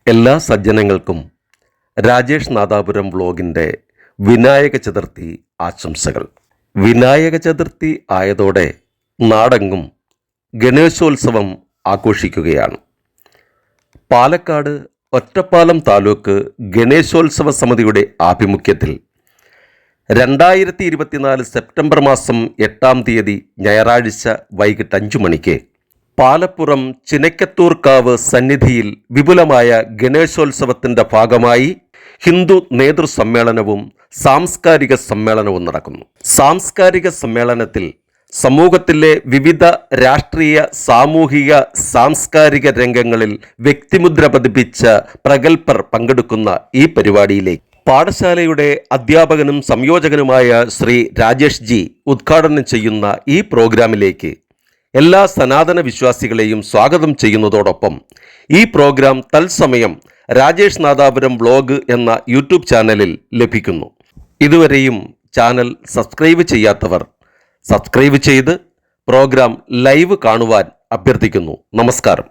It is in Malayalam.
എല്ലാ സജ്ജനങ്ങൾക്കും രാജേഷ് നാദാപുരം വ്ലോഗിൻ്റെ വിനായക ചതുർത്ഥി ആശംസകൾ. വിനായക ചതുർത്ഥി ആയതോടെ നാടെങ്ങും ഗണേശോത്സവം ആഘോഷിക്കുകയാണ്. പാലക്കാട് ഒറ്റപ്പാലം താലൂക്ക് ഗണേശോത്സവ സമിതിയുടെ ആഭിമുഖ്യത്തിൽ 2024 സെപ്റ്റംബർ മാസം 8-ാം തീയതി ഞായറാഴ്ച വൈകിട്ട് 5 മണിക്ക് പാലപ്പുറം ചിനക്കത്തൂർക്കാവ് സന്നിധിയിൽ വിപുലമായ ഗണേശോത്സവത്തിൻ്റെ ഭാഗമായി ഹിന്ദു നേതൃസമ്മേളനവും സാംസ്കാരിക സമ്മേളനവും നടക്കുന്നു. സാംസ്കാരിക സമ്മേളനത്തിൽ സമൂഹത്തിലെ വിവിധ രാഷ്ട്രീയ, സാമൂഹിക, സാംസ്കാരിക രംഗങ്ങളിൽ വ്യക്തിമുദ്ര പതിപ്പിച്ച പ്രഗത്ഭർ പങ്കെടുക്കുന്ന ഈ പരിപാടിയിലേക്ക് പാഠശാലയുടെ അധ്യാപകനും സംയോജകനുമായ ശ്രീ രാജേഷ് ജി ഉദ്ഘാടനം ചെയ്യുന്ന ഈ പ്രോഗ്രാമിലേക്ക് എല്ലാ സനാതന വിശ്വാസികളെയും സ്വാഗതം ചെയ്യുന്നതോടൊപ്പം ഈ പ്രോഗ്രാം തത്സമയം രാജേഷ് നാദാപുരം വ്ലോഗ് എന്ന യൂട്യൂബ് ചാനലിൽ ലഭിക്കുന്നു. ഇതുവരെയും ചാനൽ സബ്സ്ക്രൈബ് ചെയ്യാത്തവർ സബ്സ്ക്രൈബ് ചെയ്ത് പ്രോഗ്രാം ലൈവ് കാണുവാൻ അഭ്യർത്ഥിക്കുന്നു. നമസ്കാരം.